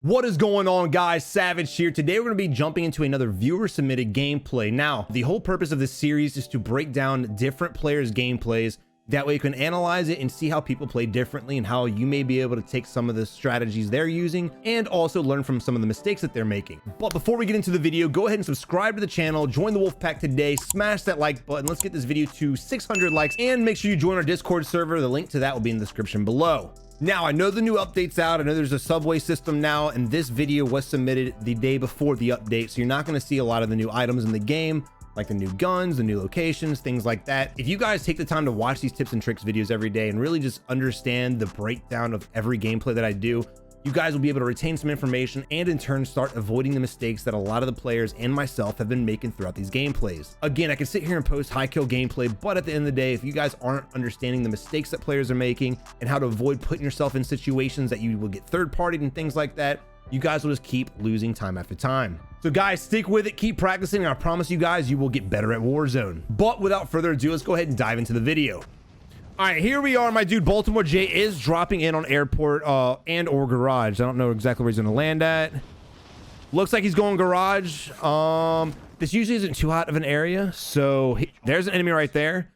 What is going on, guys? Savage here. Today we're going to be jumping into another viewer submitted gameplay. Now, the whole purpose of this series is to break down different players' gameplays. That way you can analyze it and see how people play differently and how you may be able to take some of the strategies they're using and also learn from some of the mistakes that they're making. But before we get into the video, go ahead and subscribe to the channel, join the Wolf Pack today, smash that like button. Let's get this video to 600 likes and make sure you join our Discord server. The link to that will be in the description below. Now, I know the new update's out. I know there's a subway system now, and this video was submitted the day before the update, so you're not going to see a lot of the new items in the game, like the new guns, the new locations, things like that. If you guys take the time to watch these tips and tricks videos every day and really just understand the breakdown of every gameplay that I do, you guys will be able to retain some information and in turn start avoiding the mistakes that a lot of the players and myself have been making throughout these gameplays. Again, I can sit here and post high kill gameplay, but at the end of the day, if you guys aren't understanding the mistakes that players are making and how to avoid putting yourself in situations that you will get third-partied and things like that, you guys will just keep losing time after time. So guys, stick with it, keep practicing, and I promise you guys, you will get better at Warzone. But without further ado, let's go ahead and dive into the video. All right, here we are. My dude Baltimore J is dropping in on airport and or garage. I don't know exactly where he's gonna land at. Looks like he's going garage. This usually isn't too hot of an area, so there's an enemy right there.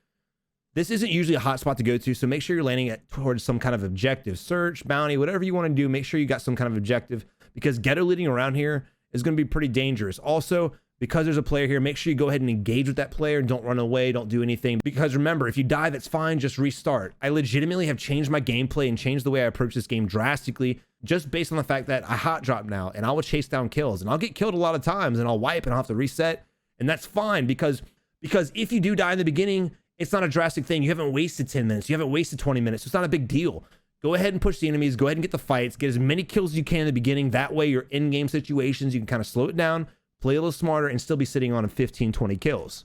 This isn't usually a hot spot to go to, so make sure you're landing towards some kind of objective, search, bounty, whatever you want to do. Make sure you got some kind of objective, because ghetto leading around here is going to be pretty dangerous. Also, because there's a player here, make sure you go ahead and engage with that player. Don't run away, don't do anything, because remember, if you die, that's fine, just restart. I legitimately have changed my gameplay and changed the way I approach this game drastically, just based on the fact that I hot drop now and I will chase down kills, and I'll get killed a lot of times and I'll wipe and I'll have to reset, and that's fine, because if you do die in the beginning, it's not a drastic thing. You haven't wasted 10 minutes, you haven't wasted 20 minutes, so it's not a big deal. Go ahead and push the enemies, go ahead and get the fights, get as many kills as you can in the beginning. That way your in-game situations, you can kind of slow it down, play a little smarter, and still be sitting on 15, 20 kills.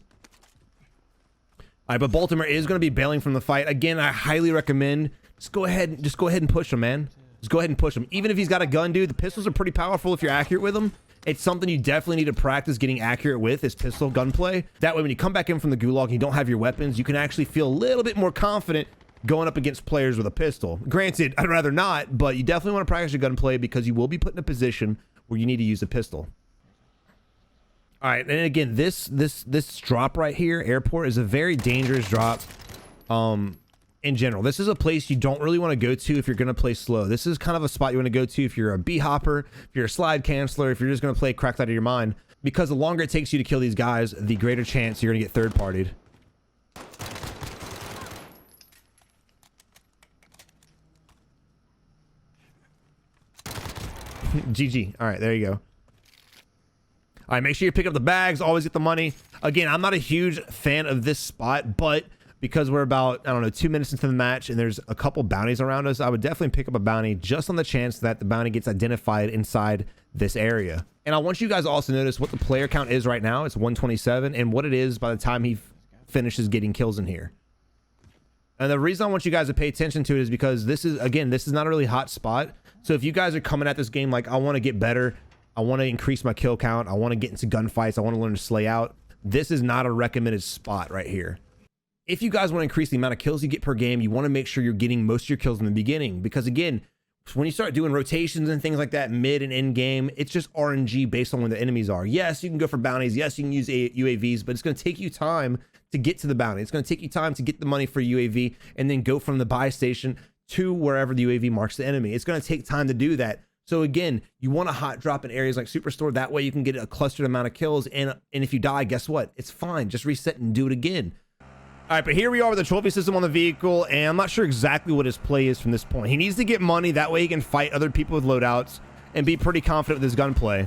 All right, but Baltimore is going to be bailing from the fight. Again, I highly recommend just go ahead and push him, man. Just go ahead and push him. Even if he's got a gun, dude, the pistols are pretty powerful if you're accurate with them. It's something you definitely need to practice getting accurate with, is pistol gunplay. That way, when you come back in from the gulag and you don't have your weapons, you can actually feel a little bit more confident going up against players with a pistol. Granted, I'd rather not, but you definitely want to practice your gunplay because you will be put in a position where you need to use a pistol. All right, and again, this drop right here, airport, is a very dangerous drop. In general, this is a place you don't really want to go to if you're going to play slow. This is kind of a spot you want to go to if you're a B hopper, if you're a slide canceller, if you're just going to play cracked out of your mind, because the longer it takes you to kill these guys, the greater chance you're going to get third partied. GG. All right, there you go. All right, make sure you pick up the bags, always get the money. Again, I'm not a huge fan of this spot, but because we're about, I don't know, 2 minutes into the match and there's a couple bounties around us, I would definitely pick up a bounty just on the chance that the bounty gets identified inside this area. And I want you guys to also notice what the player count is right now. It's 127, and what it is by the time he finishes getting kills in here. And the reason I want you guys to pay attention to it is because this is, again, this is not a really hot spot. So if you guys are coming at this game like, I want to get better, I want to increase my kill count, I want to get into gunfights, I want to learn to slay out, this is not a recommended spot right here. If you guys want to increase the amount of kills you get per game, you want to make sure you're getting most of your kills in the beginning, because again, when you start doing rotations and things like that mid and end game, it's just RNG based on where the enemies are. Yes, you can go for bounties, yes, you can use UAVs, but it's going to take you time to get to the bounty. It's going to take you time to get the money for UAV and then go from the buy station to wherever the UAV marks the enemy. It's going to take time to do that. So again, you want to hot drop in areas like Superstore. That way you can get a clustered amount of kills, and if you die, guess what? It's fine. Just reset and do it again. All right, but here we are with the trophy system on the vehicle, and I'm not sure exactly what his play is from this point. He needs to get money. That way he can fight other people with loadouts and be pretty confident with his gunplay.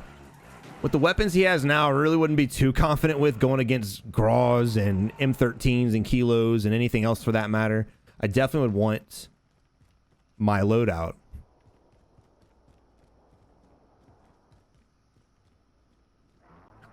With the weapons he has now, I really wouldn't be too confident with going against Graws and M13s and Kilos and anything else for that matter. I definitely would want my loadout.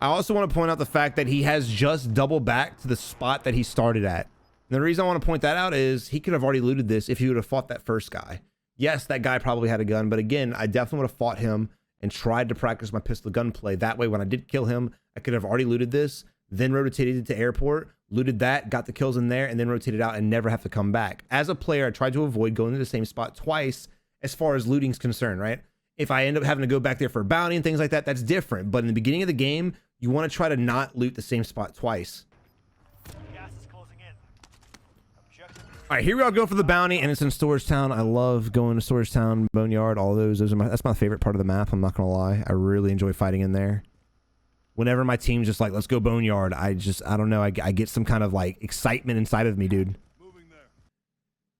I also want to point out the fact that he has just doubled back to the spot that he started at. And the reason I want to point that out is he could have already looted this if he would have fought that first guy. Yes, that guy probably had a gun, but again, I definitely would have fought him and tried to practice my pistol gunplay. That way, when I did kill him, I could have already looted this, then rotated it to airport, looted that, got the kills in there, and then rotated out and never have to come back. As a player, I tried to avoid going to the same spot twice as far as looting's concerned, right? If I end up having to go back there for a bounty and things like that, that's different. But in the beginning of the game, you want to try to not loot the same spot twice. Gas is closing in. All right, here we all go for the bounty, and it's in Storage Town. I love going to Storage Town, Boneyard, all those. That's my favorite part of the map. I'm not gonna lie. I really enjoy fighting in there. Whenever my team's just like, let's go Boneyard, I don't know. I get some kind of like excitement inside of me, dude.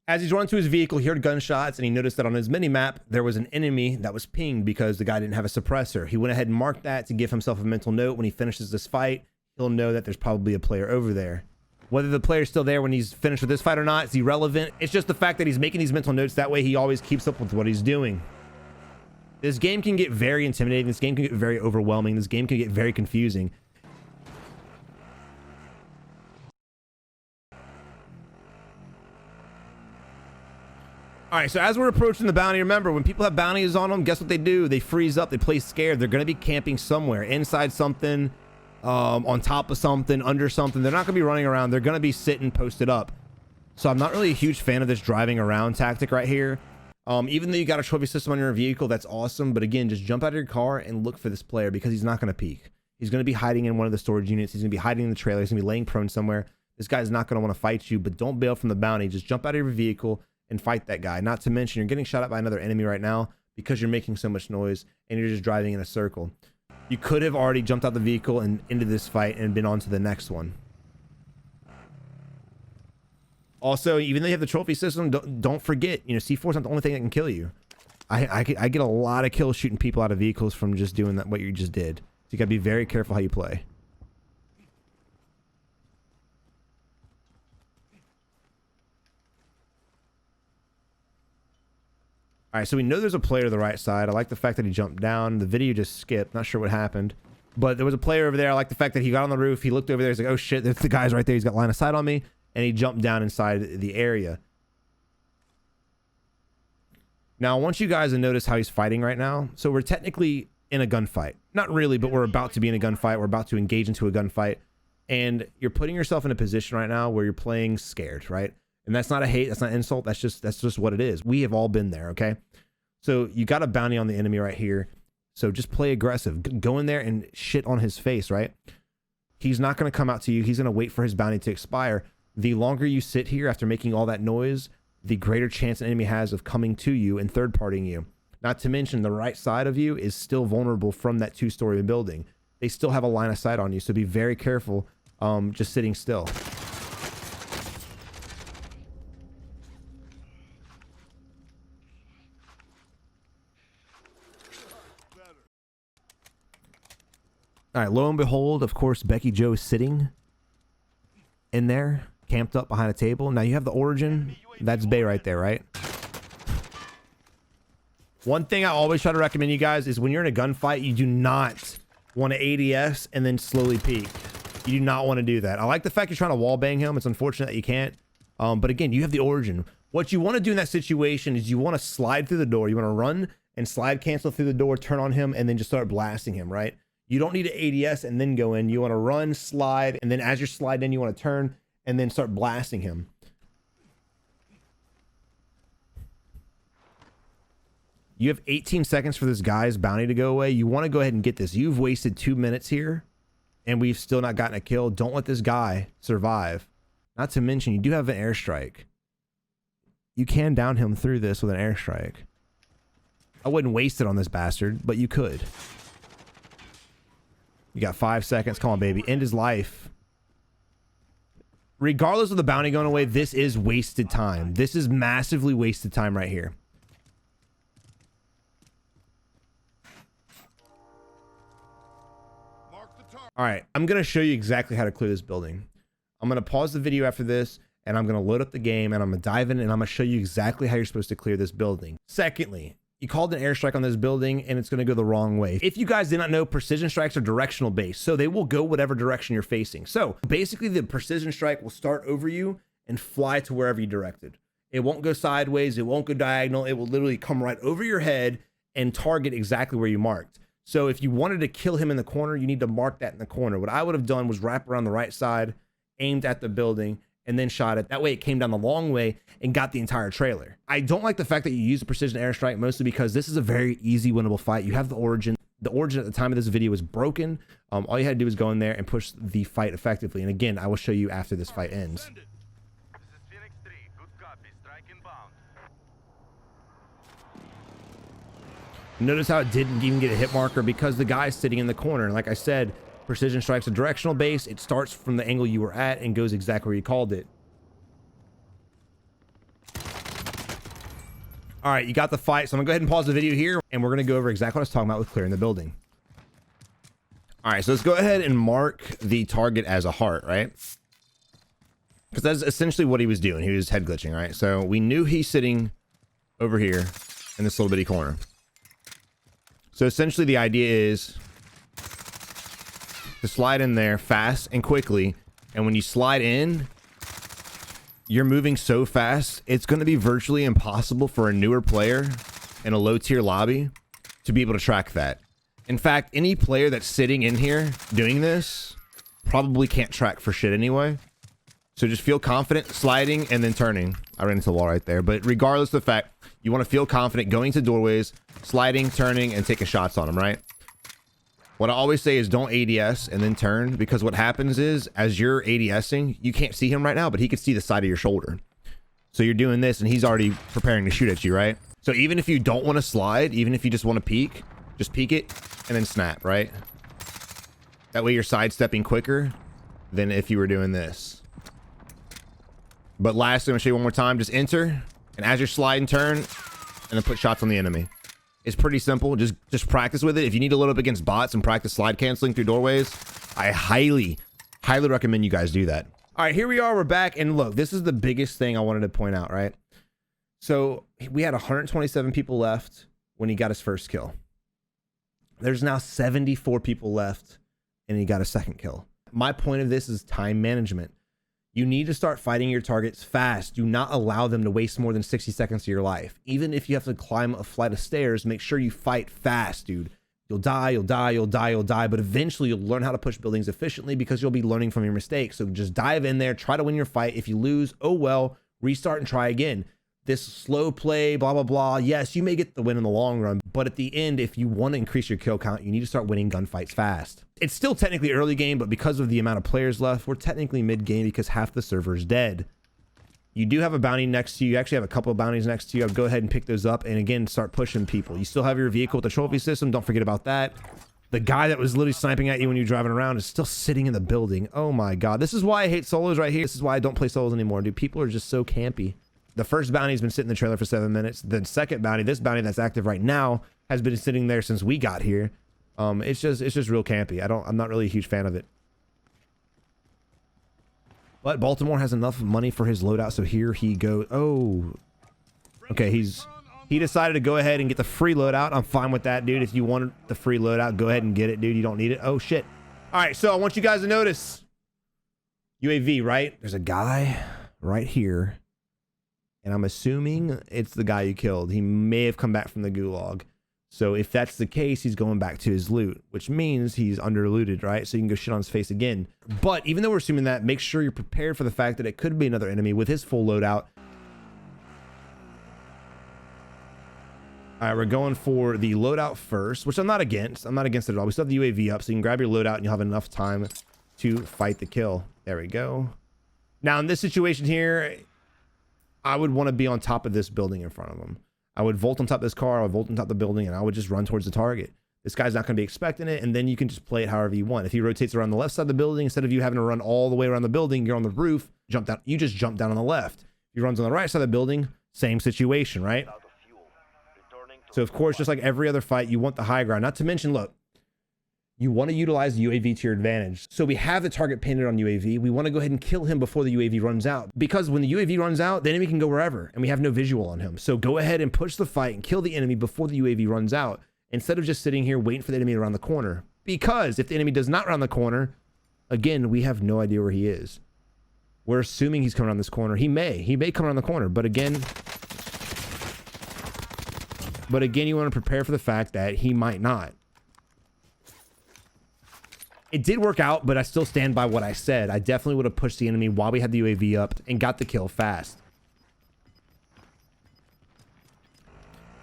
As he's running to his vehicle, he heard gunshots, and he noticed that on his mini-map, there was an enemy that was pinged because the guy didn't have a suppressor. He went ahead and marked that to give himself a mental note. When he finishes this fight, he'll know that there's probably a player over there. Whether the player's still there when he's finished with this fight or not is irrelevant. It's just the fact that he's making these mental notes. That way he always keeps up with what he's doing. This game can get very intimidating. This game can get very overwhelming. This game can get very confusing. All right, so as we're approaching the bounty, remember, when people have bounties on them, guess what they do? They freeze up, they play scared. They're going to be camping somewhere, inside something, on top of something, under something. They're not going to be running around. They're going to be sitting posted up. So I'm not really a huge fan of this driving around tactic right here. Even though you got a trophy system on your vehicle, that's awesome. But again, just jump out of your car and look for this player, because he's not going to peek. He's going to be hiding in one of the storage units. He's going to be hiding in the trailer. He's going to be laying prone somewhere. This guy's not going to want to fight you, but don't bail from the bounty. Just jump out of your vehicle and fight that guy. Not to mention, you're getting shot at by another enemy right now because you're making so much noise and you're just driving in a circle. You could have already jumped out the vehicle and into this fight and been on to the next one. Also, even though you have the trophy system, don't forget, you know, C4 is not the only thing that can kill you. I get a lot of kills shooting people out of vehicles from just doing that, what you just did. So you gotta be very careful how you play. All right, so we know there's a player to the right side. I like the fact that he jumped down. The video just skipped. Not sure what happened. But there was a player over there. I like the fact that he got on the roof. He looked over there. He's like, oh, shit, there's the guy's right there. He's got line of sight on me. And he jumped down inside the area. Now, I want you guys to notice how he's fighting right now. So we're technically in a gunfight. Not really, but we're about to be in a gunfight. We're about to engage into a gunfight. And you're putting yourself in a position right now where you're playing scared, right? And that's not a hate, that's not an insult, that's just what it is. We have all been there, okay? So you got a bounty on the enemy right here. So just play aggressive. Go in there and shit on his face, right? He's not going to come out to you. He's going to wait for his bounty to expire. The longer you sit here after making all that noise, the greater chance an enemy has of coming to you and third-partying you. Not to mention the right side of you is still vulnerable from that two-story building. They still have a line of sight on you, so be very careful just sitting still. All right, lo and behold, of course, Becky Joe is sitting in there, camped up behind a table. Now you have the origin. That's Bay right there, right? One thing I always try to recommend you guys is when you're in a gunfight, you do not want to ADS and then slowly peek. You do not want to do that. I like the fact you're trying to wall bang him. It's unfortunate that you can't. But again, you have the origin. What you want to do in that situation is you want to slide through the door. You want to run and slide cancel through the door, turn on him, and then just start blasting him, right? You don't need to ADS and then go in. You want to run, slide, and then as you're sliding in, you want to turn and then start blasting him. You have 18 seconds for this guy's bounty to go away. You want to go ahead and get this. You've wasted 2 minutes here, and we've still not gotten a kill. Don't let this guy survive. Not to mention, you do have an airstrike. You can down him through this with an airstrike. I wouldn't waste it on this bastard, but you could. You got 5 seconds. Come on, baby. End his life. Regardless of the bounty going away, this is wasted time. This is massively wasted time right here. All right, I'm going to show you exactly how to clear this building. I'm going to pause the video after this, and I'm going to load up the game, and I'm going to dive in, and I'm going to show you exactly how you're supposed to clear this building. Secondly, you called an airstrike on this building, and it's going to go the wrong way. If you guys did not know, precision strikes are directional based, so they will go whatever direction you're facing. So basically, the precision strike will start over you and fly to wherever you directed. It won't go sideways. It won't go diagonal. It will literally come right over your head and target exactly where you marked. So if you wanted to kill him in the corner, you need to mark that in the corner. What I would have done was wrap around the right side, aimed at the building, and then shot it. That way it came down the long way and got the entire trailer. I don't like the fact that you use a precision airstrike, mostly because this is a very easy winnable fight. You have the origin. The origin at the time of this video was broken. All you had to do was go in there and push the fight effectively. And again, I will show you after this fight ends. Notice how it didn't even get a hit marker because the guy's sitting in the corner. And like I said, precision strike's a directional base. It starts from the angle you were at and goes exactly where you called it. All right, you got the fight. So I'm gonna go ahead and pause the video here and we're gonna go over exactly what I was talking about with clearing the building. All right, so let's go ahead and mark the target as a heart, right? Because that's essentially what he was doing. He was head glitching, right? So we knew he's sitting over here in this little bitty corner. So essentially the idea is to slide in there fast and quickly. And when you slide in, you're moving so fast, it's going to be virtually impossible for a newer player in a low tier lobby to be able to track that. In fact, any player that's sitting in here doing this probably can't track for shit anyway. So just feel confident sliding and then turning. I ran into the wall right there, but regardless of the fact, you want to feel confident going to doorways, sliding, turning, and taking shots on them, right? What I always say is don't ADS and then turn, because what happens is as you're ADSing, you can't see him right now, but he can see the side of your shoulder. So you're doing this and he's already preparing to shoot at you, right? So even if you don't want to slide, even if you just want to peek, just peek it and then snap, right? That way you're sidestepping quicker than if you were doing this. But lastly, I'm gonna show you one more time. Just enter, and as you're sliding, turn, and then put shots on the enemy. It's pretty simple. Just practice with it. If you need to load up against bots and practice slide canceling through doorways, I highly recommend you guys do that. All right, here we are. We're back, and look, this is the biggest thing I wanted to point out, right? So we had 127 people left when he got his first kill. There's now 74 people left, and he got a second kill. My point of this is time management. You need to start fighting your targets fast. Do not allow them to waste more than 60 seconds of your life. Even if you have to climb a flight of stairs, make sure you fight fast, dude. You'll die, you'll die, you'll die, you'll die, but eventually you'll learn how to push buildings efficiently because you'll be learning from your mistakes. So just dive in there, try to win your fight. If you lose, oh well, restart and try again. This slow play, blah, blah, blah. Yes, you may get the win in the long run, but at the end, if you want to increase your kill count, you need to start winning gunfights fast. It's still technically early game, but because of the amount of players left, we're technically mid game because half the server is dead. You do have a bounty next to you. You actually have a couple of bounties next to you. I'll go ahead and pick those up and again, start pushing people. You still have your vehicle with the trophy system. Don't forget about that. The guy that was literally sniping at you when you're driving around is still sitting in the building. Oh my God. This is why I hate solos right here. This is why I don't play solos anymore, dude. People are just so campy. The first bounty's been sitting in the trailer for 7 minutes. The second bounty, this bounty that's active right now, has been sitting there since we got here. It's just real campy. I'm not really a huge fan of it. But Baltimore has enough money for his loadout, so here he goes. Oh, okay. He decided to go ahead and get the free loadout. I'm fine with that, dude. If you wanted the free loadout, go ahead and get it, dude. You don't need it. Oh shit. All right, so I want you guys to notice UAV, right? There's a guy right here. And I'm assuming it's the guy you killed. He may have come back from the gulag. So if that's the case, he's going back to his loot, which means he's under looted, right? So you can go shit on his face again. But even though we're assuming that, make sure you're prepared for the fact that it could be another enemy with his full loadout. All right, we're going for the loadout first, which I'm not against. I'm not against it at all. We still have the UAV up, so you can grab your loadout and you'll have enough time to fight the kill. There we go. Now in this situation here, I would want to be on top of this building in front of him. I would volt on top of this car, I would volt on top of the building, and I would just run towards the target. This guy's not going to be expecting it, and then you can just play it however you want. If he rotates around the left side of the building, instead of you having to run all the way around the building, you're on the roof, jump down, you just jump down on the left. If he runs on the right side of the building, same situation, right? So of course, just like every other fight, you want the high ground. Not to mention, look, you want to utilize the UAV to your advantage. So we have the target painted on UAV. We want to go ahead and kill him before the UAV runs out. Because when the UAV runs out, the enemy can go wherever, and we have no visual on him. So go ahead and push the fight and kill the enemy before the UAV runs out, instead of just sitting here waiting for the enemy to round the corner. Because if the enemy does not round the corner, again, we have no idea where he is. We're assuming he's coming around this corner. He may come around the corner, but again, you want to prepare for the fact that he might not. It did work out, but I still stand by what I said. I definitely would have pushed the enemy while we had the UAV up and got the kill fast.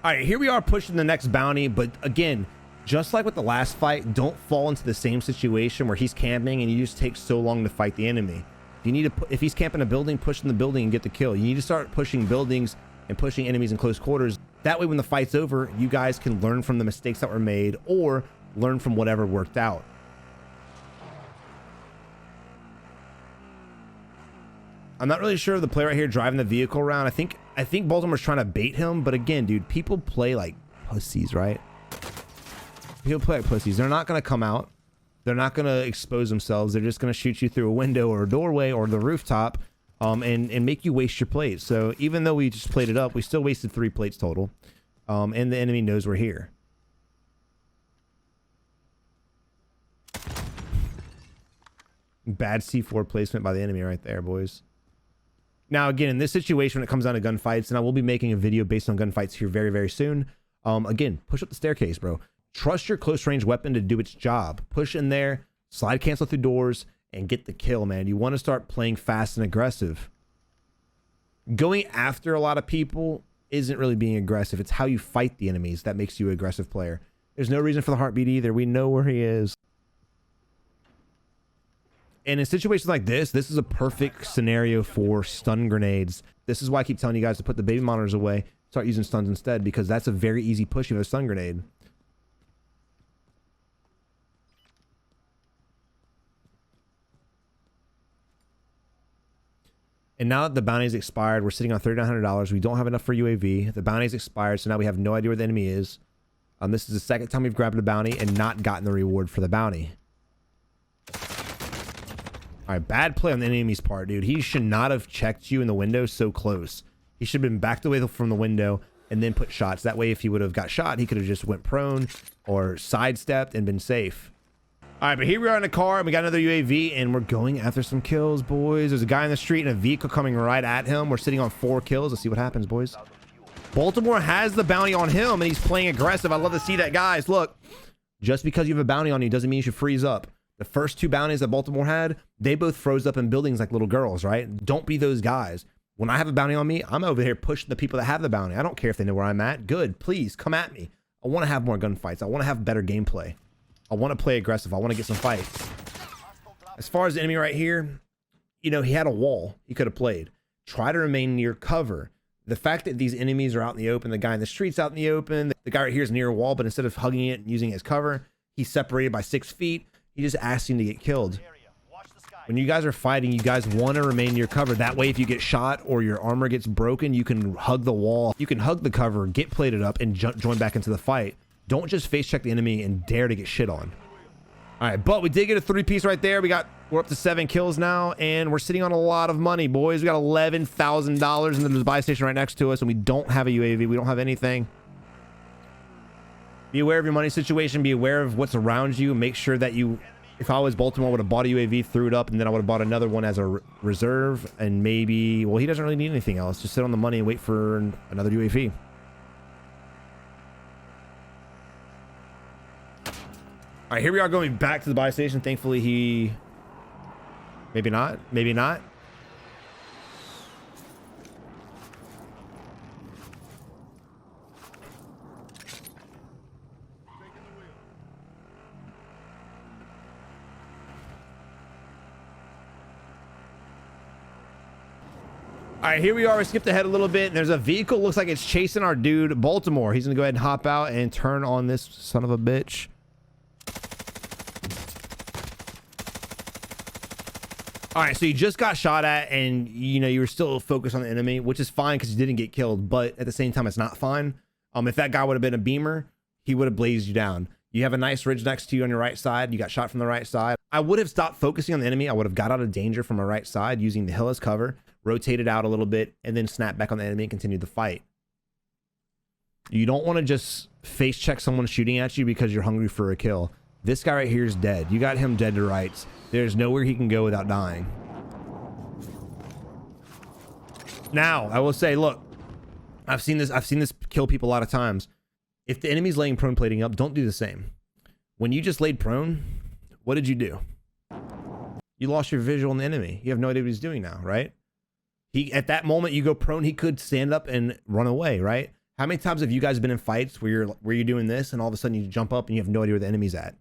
All right, here we are pushing the next bounty, but again, just like with the last fight, don't fall into the same situation where he's camping and you just take so long to fight the enemy. You need to, if he's camping a building, push in the building and get the kill. You need to start pushing buildings and pushing enemies in close quarters. That way, when the fight's over, you guys can learn from the mistakes that were made or learn from whatever worked out. I'm not really sure of the player right here driving the vehicle around. I think Baltimore's trying to bait him, but again, dude, people play like pussies, right? People play like pussies. They're not going to come out. They're not going to expose themselves. They're just going to shoot you through a window or a doorway or the rooftop, and make you waste your plates. So even though we just played it up, we still wasted 3 plates total, and the enemy knows we're here. Bad C4 placement by the enemy right there, boys. Now, again, in this situation, when it comes down to gunfights, and I will be making a video based on gunfights here very, very soon. Again, push up the staircase, bro. Trust your close range weapon to do its job. Push in there, slide cancel through doors, and get the kill, man. You want to start playing fast and aggressive. Going after a lot of people isn't really being aggressive. It's how you fight the enemies that makes you an aggressive player. There's no reason for the heartbeat either. We know where he is. And in situations like this is a perfect scenario for stun grenades. This is why I keep telling you guys to put the baby monitors away, start using stuns instead, because that's a very easy push with a stun grenade. And now that the bounty's expired, we're sitting on $3,900. We don't have enough for UAV. The bounty's expired, so now we have no idea where the enemy is. This is the second time we've grabbed a bounty and not gotten the reward for the bounty. All right, bad play on the enemy's part, dude. He should not have checked you in the window so close. He should have been backed away from the window and then put shots. That way, if he would have got shot, he could have just went prone or sidestepped and been safe. All right, but here we are in the car, and we got another UAV, and we're going after some kills, boys. There's a guy in the street and a vehicle coming right at him. We're sitting on 4 kills. Let's see what happens, boys. Baltimore has the bounty on him, and he's playing aggressive. I love to see that, guys. Look, just because you have a bounty on you doesn't mean you should freeze up. The first 2 bounties that Baltimore had, they both froze up in buildings like little girls, right? Don't be those guys. When I have a bounty on me, I'm over here pushing the people that have the bounty. I don't care if they know where I'm at. Good, please, come at me. I want to have more gunfights. I want to have better gameplay. I want to play aggressive. I want to get some fights. As far as the enemy right here, you know, he had a wall he could have played. Try to remain near cover. The fact that these enemies are out in the open, the guy in the street's out in the open, the guy right here is near a wall, but instead of hugging it and using it as cover, he's separated by 6 feet. He's just asking to get killed. When you guys are fighting, you guys want to remain near cover. That way, if you get shot or your armor gets broken, you can hug the wall. You can hug the cover, get plated up, and join back into the fight. Don't just face check the enemy and dare to get shit on. All right, but we did get a 3-piece right there. We're up to 7 kills now, and we're sitting on a lot of money, boys. We got $11,000 in the buy station right next to us, and we don't have a UAV. We don't have anything. Be aware of your money situation. Be aware of what's around you. Make sure that you, if I was Baltimore, I would have bought a UAV, threw it up, and then I would have bought another one as a reserve, and maybe, well, he doesn't really need anything else. Just sit on the money and wait for another UAV. All right, here we are going back to the buy station. Thankfully, he... Maybe not. Maybe not. All right, here we are. We skipped ahead a little bit. And there's a vehicle. Looks like it's chasing our dude, Baltimore. He's going to go ahead and hop out and turn on this son of a bitch. All right, so you just got shot at, and you know you were still focused on the enemy, which is fine because you didn't get killed. But at the same time, it's not fine. If that guy would have been a beamer, he would have blazed you down. You have a nice ridge next to you on your right side. You got shot from the right side. I would have stopped focusing on the enemy. I would have got out of danger from my right side using the hill as cover, rotated out a little bit, and then snap back on the enemy and continue the fight. You don't want to just face check someone shooting at you because you're hungry for a kill. This guy right here is dead. You got him dead to rights. There's nowhere he can go without dying. Now, I will say, look, I've seen this kill people a lot of times. If the enemy's laying prone plating up, don't do the same. When you just laid prone, What did you do? You lost your visual on the enemy. You have no idea what he's doing now, right? At that moment, you go prone, he could stand up and run away, right? How many times have you guys been in fights where you're doing this and all of a sudden you jump up and you have no idea where the enemy's at?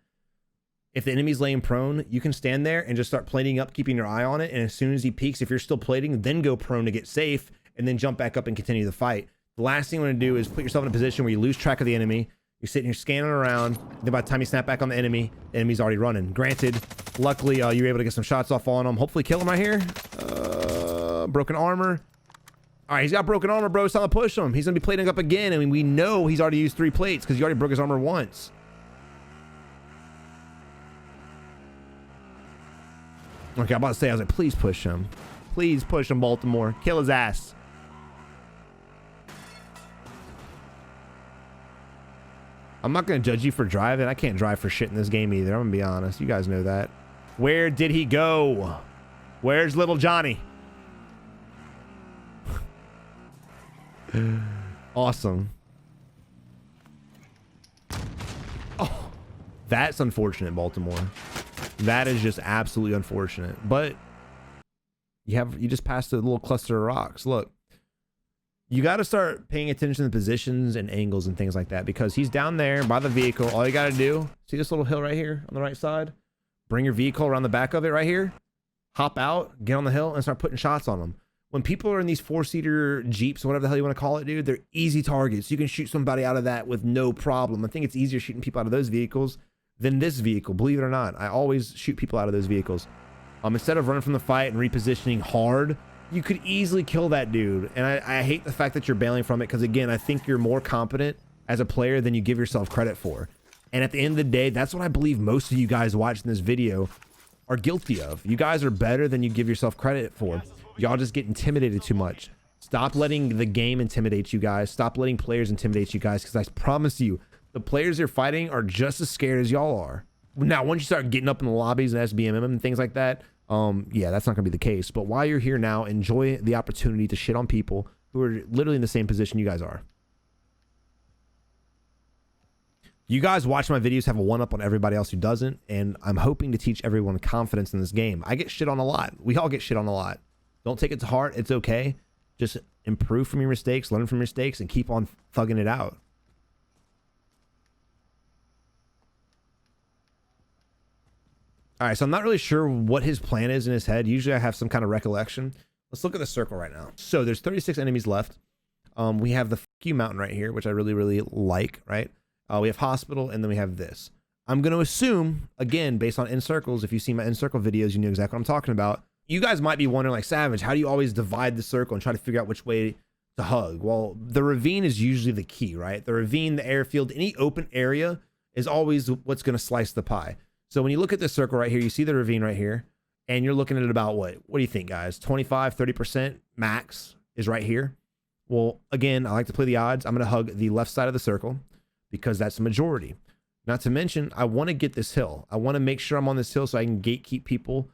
If the enemy's laying prone, you can stand there and just start plating up, keeping your eye on it. And as soon as he peeks, if you're still plating, then go prone to get safe and then jump back up and continue the fight. The last thing you want to do is put yourself in a position where you lose track of the enemy. You're sitting here scanning around. Then by the time you snap back on the enemy's already running. Granted, luckily, you were able to get some shots off on him. Hopefully kill him right here. Broken armor. All right, he's got broken armor, bro. It's time to push him. He's going to be plating up again. I mean, we know he's already used 3 plates because he already broke his armor once. Okay, I'm about to say, I was like, please push him. Please push him, Baltimore. Kill his ass. I'm not going to judge you for driving. I can't drive for shit in this game either. I'm going to be honest. You guys know that. Where did he go? Where's little Johnny? Awesome. Oh, that's unfortunate, Baltimore. That is just absolutely unfortunate. But you just passed a little cluster of rocks. Look, you got to start paying attention to the positions and angles and things like that, because he's down there by the vehicle. All you got to do, see this little hill right here on the right side? Bring your vehicle around the back of it right here. Hop out, get on the hill, and start putting shots on them. When people are in these 4-seater Jeeps, whatever the hell you want to call it, dude, they're easy targets. You can shoot somebody out of that with no problem. I think it's easier shooting people out of those vehicles than this vehicle, believe it or not. I always shoot people out of those vehicles. Instead of running from the fight and repositioning hard, you could easily kill that dude. And I hate the fact that you're bailing from it, because again, I think you're more competent as a player than you give yourself credit for. And at the end of the day, that's what I believe most of you guys watching this video are guilty of. You guys are better than you give yourself credit for. Y'all just get intimidated too much. Stop letting the game intimidate you guys. Stop letting players intimidate you guys, because I promise you, the players you're fighting are just as scared as y'all are. Now, once you start getting up in the lobbies and SBMM and things like that, yeah, that's not going to be the case. But while you're here now, enjoy the opportunity to shit on people who are literally in the same position you guys are. You guys watch my videos have a one-up on everybody else who doesn't, and I'm hoping to teach everyone confidence in this game. I get shit on a lot. We all get shit on a lot. Don't take it to heart. It's okay. Just improve from your mistakes, learn from your mistakes, and keep on thugging it out. All right, so I'm not really sure what his plan is in his head. Usually I have some kind of recollection. Let's look at the circle right now. So there's 36 enemies left. We have the you mountain right here, which I really, really like, right? We have hospital, and then we have this. I'm going to assume, again, based on in circles, if you see my in circle videos, you know exactly what I'm talking about. You guys might be wondering, like, Savage, how do you always divide the circle and try to figure out which way to hug? Well, the ravine is usually the key, right? The ravine, the airfield, any open area is always what's going to slice the pie. So when you look at this circle right here, you see the ravine right here, and you're looking at it about what? What do you think, guys? 25, 30% max is right here. Well, again, I like to play the odds. I'm going to hug the left side of the circle because that's the majority. Not to mention, I want to get this hill. I want to make sure I'm on this hill so I can gatekeep people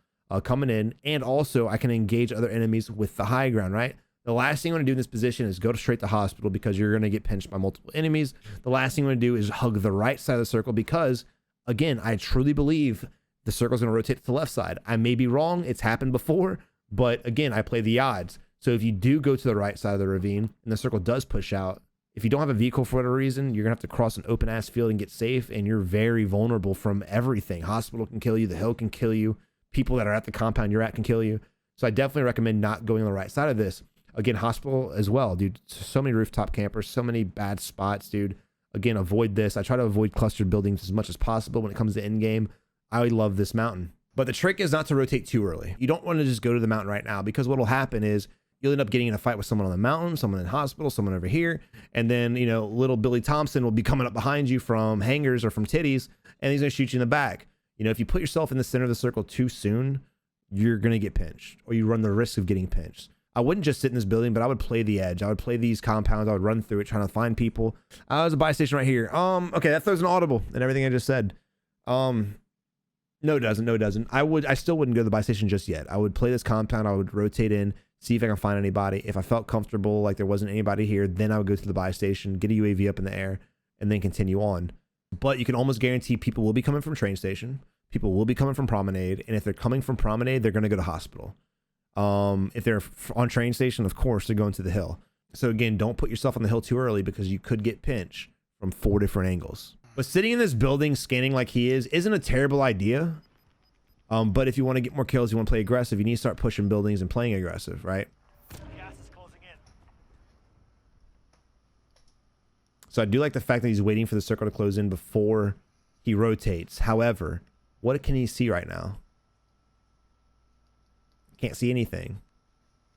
coming in, and also I can engage other enemies with the high ground, right? The last thing you want to do in this position is go straight to hospital because you're going to get pinched by multiple enemies. The last thing you want to do is hug the right side of the circle because, again, I truly believe the circle is going to rotate to the left side. I may be wrong. It's happened before, but again, I play the odds. So if you do go to the right side of the ravine and the circle does push out, if you don't have a vehicle for whatever reason, you're going to have to cross an open ass field and get safe, and you're very vulnerable from everything. Hospital can kill you. The hill can kill you. People that are at the compound you're at can kill you. So I definitely recommend not going on the right side of this. Again, hospital as well, dude. So many rooftop campers, so many bad spots, dude. Again, avoid this. I try to avoid clustered buildings as much as possible when it comes to end game. I love this mountain. But the trick is not to rotate too early. You don't want to just go to the mountain right now, because what will happen is you'll end up getting in a fight with someone on the mountain, someone in hospital, someone over here. And then, you know, little Billy Thompson will be coming up behind you from hangers or from titties, and he's going to shoot you in the back. You know, if you put yourself in the center of the circle too soon, you're going to get pinched, or you run the risk of getting pinched. I wouldn't just sit in this building, but I would play the edge. I would play these compounds. I would run through it trying to find people. There's a buy station right here. Okay, that throws an audible and everything I just said. No, it doesn't. No, it doesn't. I still wouldn't go to the buy station just yet. I would play this compound. I would rotate in, see if I can find anybody. If I felt comfortable, like there wasn't anybody here, then I would go to the buy station, get a UAV up in the air, and then continue on. But you can almost guarantee people will be coming from train station. people will be coming from Promenade, and if they're coming from Promenade, they're going to go to hospital. If they're on train station, of course, they're going to the hill. So again, don't put yourself on the hill too early because you could get pinched from 4 different angles. But sitting in this building, scanning like he is, isn't a terrible idea. But if you want to get more kills, you want to play aggressive, you need to start pushing buildings and playing aggressive, right? Gas is closing in. So I do like the fact that he's waiting for the circle to close in before he rotates. However, what can he see right now? Can't see anything.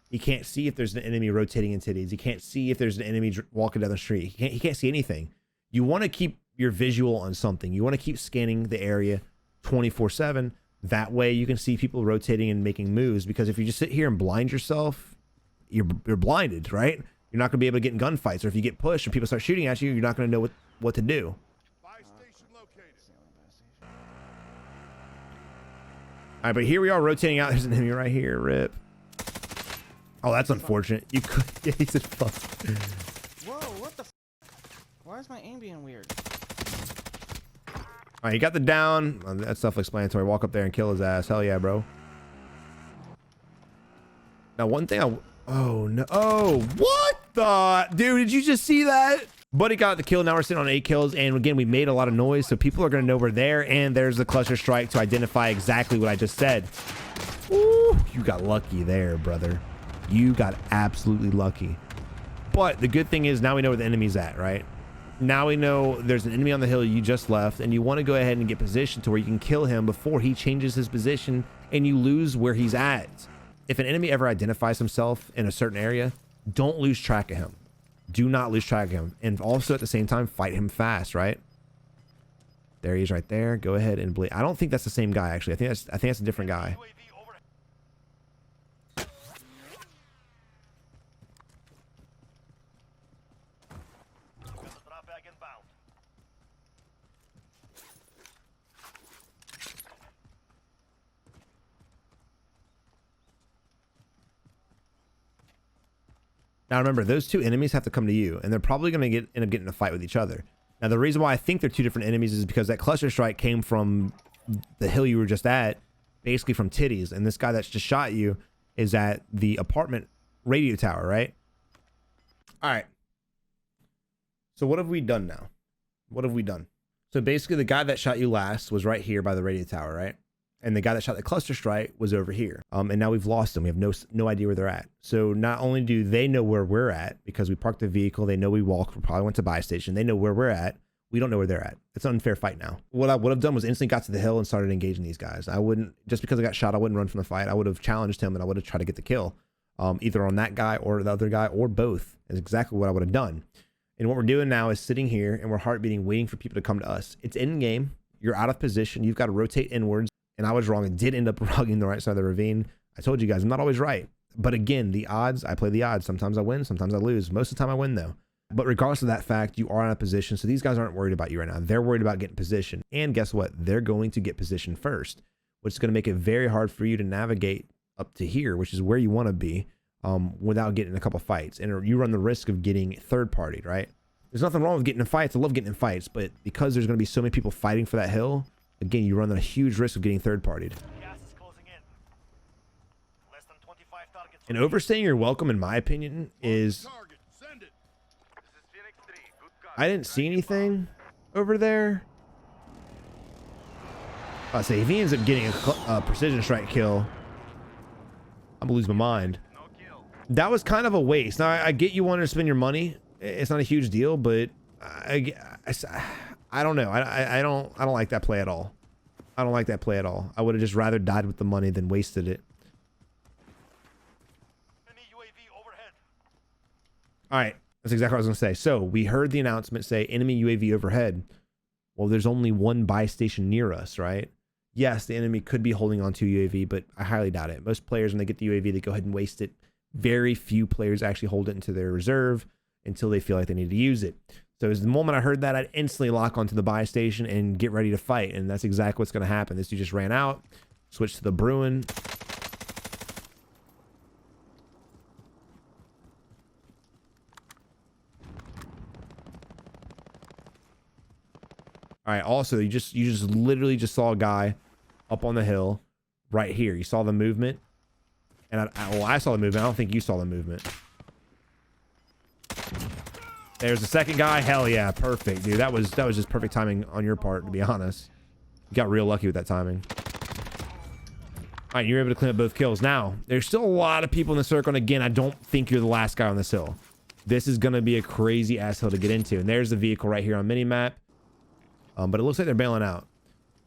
He can't see if there's an enemy rotating in titties. He can't see if there's an enemy walking down the street. He can't see anything. You want to keep your visual on something. You want to keep scanning the area 24/7. That way you can see people rotating and making moves, because if you just sit here and blind yourself, you're blinded, right? You're not going to be able to get in gunfights, or if you get pushed and people start shooting at you, you're not going to know what to do. All right, but here we are rotating out. There's an enemy right here. Rip. Oh, that's unfortunate. You could. Yeah, he said fuck. Whoa, what the f? Why is my aim being weird? All right, you got the down. Oh, that's self-explanatory. Walk up there and kill his ass. Hell yeah, bro. Now, one thing oh, no. Oh, what the? Dude, did you just see that? Buddy got the kill. Now we're sitting on 8 kills. And again, we made a lot of noise, so people are going to know we're there. And there's the cluster strike to identify exactly what I just said. Ooh, you got lucky there, brother. You got absolutely lucky. But the good thing is now we know where the enemy's at, right? Now we know there's an enemy on the hill you just left, and you want to go ahead and get positioned to where you can kill him before he changes his position and you lose where he's at. If an enemy ever identifies himself in a certain area, don't lose track of him. Do not lose track of him. And also at the same time, fight him fast, right? There he is right there. Go ahead and bleed. I don't think that's the same guy, actually. I think that's a different guy. Drop bag inbound. Now remember, those 2 enemies have to come to you, and they're probably going to end up getting in a fight with each other. Now the reason why I think they're 2 different enemies is because that cluster strike came from the hill you were just at, basically from titties, and this guy that's just shot you is at the apartment radio tower, right? All right. So what have we done now? What have we done? So basically the guy that shot you last was right here by the radio tower, right? And the guy that shot the cluster strike was over here. And now we've lost them. We have no idea where they're at. So not only do they know where we're at because we parked the vehicle, they know we walked, we probably went to buy station. They know where we're at. We don't know where they're at. It's an unfair fight now. What I would have done was instantly got to the hill and started engaging these guys. I wouldn't, just because I got shot, I wouldn't run from the fight. I would have challenged him and I would have tried to get the kill, either on that guy or the other guy or both. Is exactly what I would have done. And what we're doing now is sitting here and we're heart beating, waiting for people to come to us. It's in game. You're out of position. You've got to rotate inwards. And I was wrong. It did end up rugging the right side of the ravine. I told you guys, I'm not always right. But again, the odds, I play the odds. Sometimes I win, sometimes I lose. Most of the time I win though. But regardless of that fact, you are in a position. So these guys aren't worried about you right now. They're worried about getting position. And guess what? They're going to get position first, which is going to make it very hard for you to navigate up to here, which is where you want to be, without getting in a couple fights. And you run the risk of getting third partied, right? There's nothing wrong with getting in fights. I love getting in fights, but because there's going to be so many people fighting for that hill, again, you run a huge risk of getting third partied. Gas is closing in. Less than 25 targets. And overstaying your welcome, in my opinion, is I didn't see anything over there. I say if he ends up getting a precision strike kill, I'm gonna lose my mind. That was kind of a waste. Now I get you wanting to spend your money. It's not a huge deal, but I don't know. I don't like that play at all. I don't like that play at all. I would have just rather died with the money than wasted it. Enemy UAV overhead. All right, that's exactly what I was gonna say. So we heard the announcement say enemy UAV overhead. Well, there's only one buy station near us, right? Yes, the enemy could be holding on to UAV, but I highly doubt it. Most players, when they get the UAV, they go ahead and waste it. Very few players actually hold it into their reserve until they feel like they need to use it. So as the moment I heard that, I'd instantly lock onto the buy station and get ready to fight. And that's exactly what's going to happen. This dude just ran out, switched to the Bruin. All right. Also, you just literally just saw a guy up on the hill right here. You saw the movement? And I saw the movement. I don't think you saw the movement. There's the second guy. Hell yeah, perfect, dude. That was just perfect timing on your part, to be honest. You got real lucky with that timing. All right, you're able to clean up both kills. Now, there's still a lot of people in the circle, and again, I don't think you're the last guy on this hill. This is gonna be a crazy ass hill to get into, and there's the vehicle right here on minimap. But it looks like they're bailing out.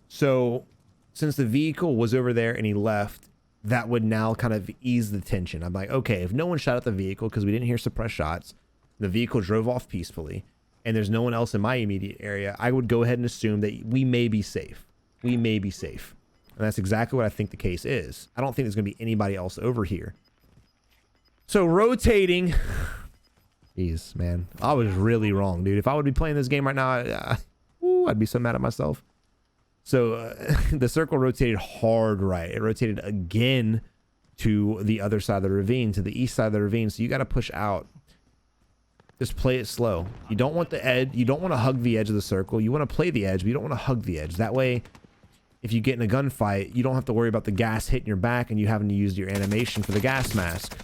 So, since the vehicle was over there and he left, that would now kind of ease the tension. I'm like, okay, if no one shot at the vehicle because we didn't hear suppressed shots, the vehicle drove off peacefully, and there's no one else in my immediate area, I would go ahead and assume that we may be safe. We may be safe. And that's exactly what I think the case is. I don't think there's going to be anybody else over here. So rotating. Jeez, man. I was really wrong, dude. If I would be playing this game right now, I'd be so mad at myself. So the circle rotated hard right. It rotated again to the other side of the ravine, to the east side of the ravine. So you got to push out. Just play it slow. You don't want the edge. You don't want to hug the edge of the circle. You want to play the edge, but you don't want to hug the edge. That way, if you get in a gunfight, you don't have to worry about the gas hitting your back and you having to use your animation for the gas mask.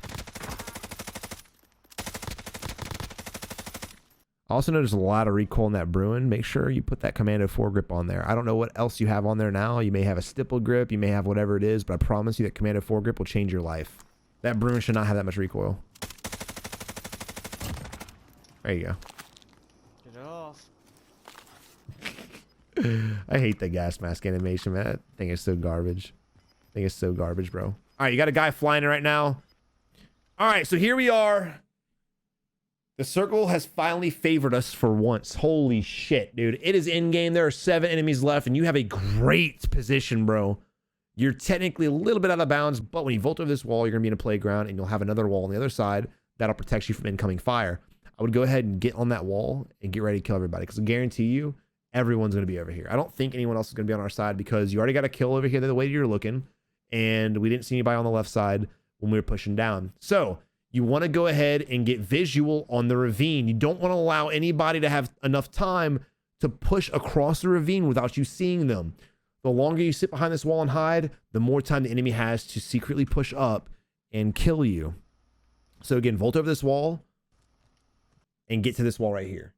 I also noticed a lot of recoil in that Bruin. Make sure you put that Commando 4 grip on there. I don't know what else you have on there now. You may have a stipple grip. You may have whatever it is, but I promise you that Commando 4 grip will change your life. That Bruin should not have that much recoil. There you go. Get it off. I hate the gas mask animation, man. That thing is so garbage. I think it's so garbage, bro. All right, you got a guy flying right now. All right, so here we are. The circle has finally favored us for once. Holy shit, dude. It is in game. There are 7 enemies left, and you have a great position, bro. You're technically a little bit out of bounds, but when you vault over this wall, you're going to be in a playground, and you'll have another wall on the other side that'll protect you from incoming fire. I would go ahead and get on that wall and get ready to kill everybody, because I guarantee you, everyone's going to be over here. I don't think anyone else is going to be on our side, because you already got a kill over here the way you're looking, and we didn't see anybody on the left side when we were pushing down. So you want to go ahead and get visual on the ravine. You don't want to allow anybody to have enough time to push across the ravine without you seeing them. The longer you sit behind this wall and hide, the more time the enemy has to secretly push up and kill you. So again, vault over this wall and get to this wall right here,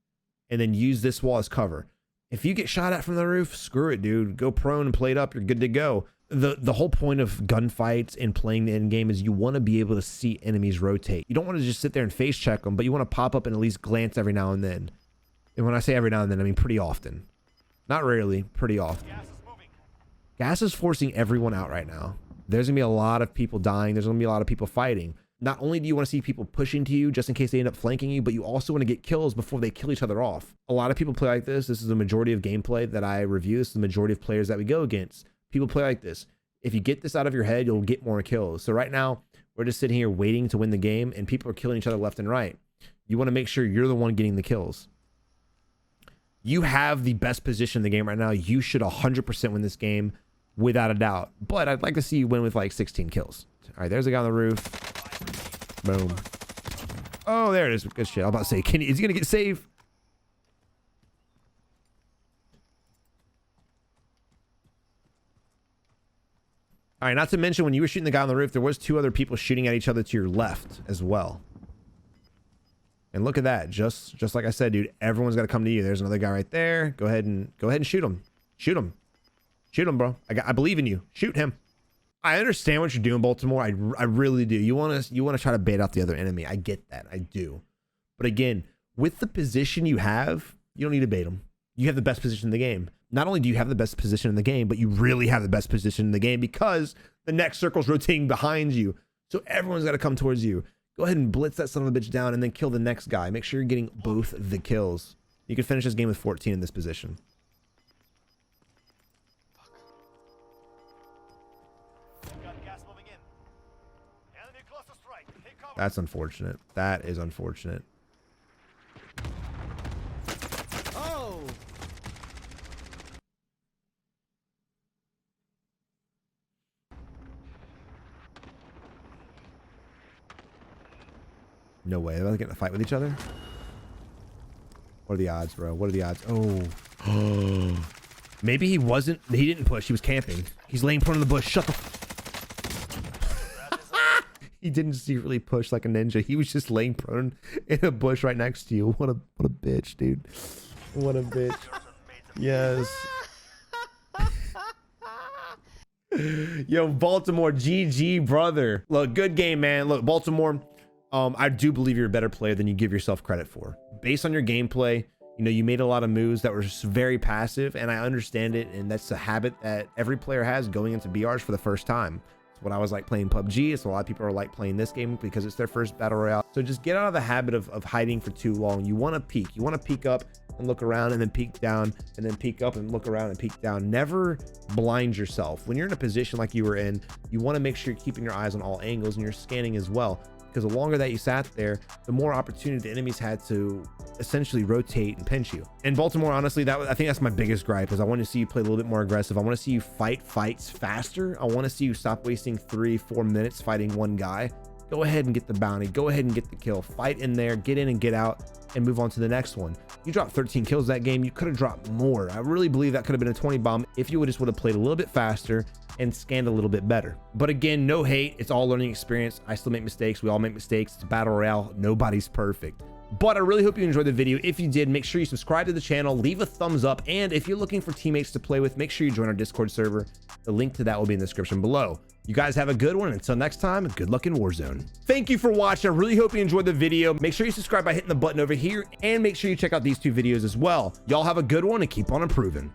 and then use this wall as cover. If you get shot at from the roof, screw it, dude. Go prone and play it up. You're good to go. The whole point of gunfights and playing the end game is you want to be able to see enemies rotate. You don't want to just sit there and face check them, but you want to pop up and at least glance every now and then. And when I say every now and then, I mean pretty often. Not rarely, pretty often. Gas is moving. Gas is forcing everyone out right now. There's going to be a lot of people dying. There's going to be a lot of people fighting. Not only do you want to see people pushing to you just in case they end up flanking you, but you also want to get kills before they kill each other off. A lot of people play like this. This is the majority of gameplay that I review. This is the majority of players that we go against. People play like this. If you get this out of your head, you'll get more kills. So right now, we're just sitting here waiting to win the game, and people are killing each other left and right. You want to make sure you're the one getting the kills. You have the best position in the game right now. You should 100% win this game without a doubt. But I'd like to see you win with like 16 kills. All right, there's a guy on the roof. Boom. Oh, there it is. Good shit. I'm about to say, is he going to get saved? All right, not to mention when you were shooting the guy on the roof, there was 2 other people shooting at each other to your left as well. And look at that. Just like I said, dude, everyone's got to come to you. There's another guy right there. Go ahead and shoot him. Shoot him. Shoot him, bro. I believe in you. Shoot him. I understand what you're doing, Baltimore. I really do. You want to try to bait out the other enemy. I get that. I do. But again, with the position you have, you don't need to bait them. You have the best position in the game. Not only do you have the best position in the game, but you really have the best position in the game because the next circle's rotating behind you. So everyone's got to come towards you. Go ahead and blitz that son of a bitch down and then kill the next guy. Make sure you're getting both the kills. You can finish this game with 14 in this position. Got gas moving in. Enemy cluster strike. Take cover. That's unfortunate. That is unfortunate. Oh! No way. They're getting a fight with each other? What are the odds, bro? What are the odds? Oh. Maybe he wasn't. He didn't push. He was camping. He's laying prone in the bush. Shut the. He didn't secretly push like a ninja. He was just laying prone in a bush right next to you. What a bitch, dude. What a bitch. Yes. Yo, Baltimore, GG, brother. Look, good game, man. Look, Baltimore, I do believe you're a better player than you give yourself credit for. Based on your gameplay, you know, you made a lot of moves that were just very passive, and I understand it, and that's a habit that every player has going into BRs for the first time. It's what I was like playing PUBG. It's a lot of people are like playing this game because it's their first battle royale. So just get out of the habit of hiding for too long. You want to peek. You want to peek up and look around, and then peek down, and then peek up and look around and peek down. Never blind yourself. When you're in a position like you were in, you want to make sure you're keeping your eyes on all angles and you're scanning as well, because the longer that you sat there, the more opportunity the enemies had to essentially rotate and pinch you. In Baltimore, honestly, I think that's my biggest gripe, is I want to see you play a little bit more aggressive. I want to see you fight fights faster. I want to see you stop wasting 3-4 minutes fighting one guy. Go ahead and get the bounty. Go ahead and get the kill. Fight in there, get in and get out, and move on to the next one. You dropped 13 kills that game. You could have dropped more. I really believe that could have been a 20 bomb if you would have played a little bit faster and scanned a little bit better. But again, no hate. It's all learning experience. I still make mistakes. We all make mistakes. It's a battle royale. Nobody's perfect. But I really hope you enjoyed the video. If you did, make sure you subscribe to the channel, leave a thumbs up, and if you're looking for teammates to play with, make sure you join our Discord server. The link to that will be in the description below. You guys have a good one. Until next time, good luck in Warzone. Thank you for watching. I really hope you enjoyed the video. Make sure you subscribe by hitting the button over here, and make sure you check out these two videos as well. Y'all have a good one and keep on improving.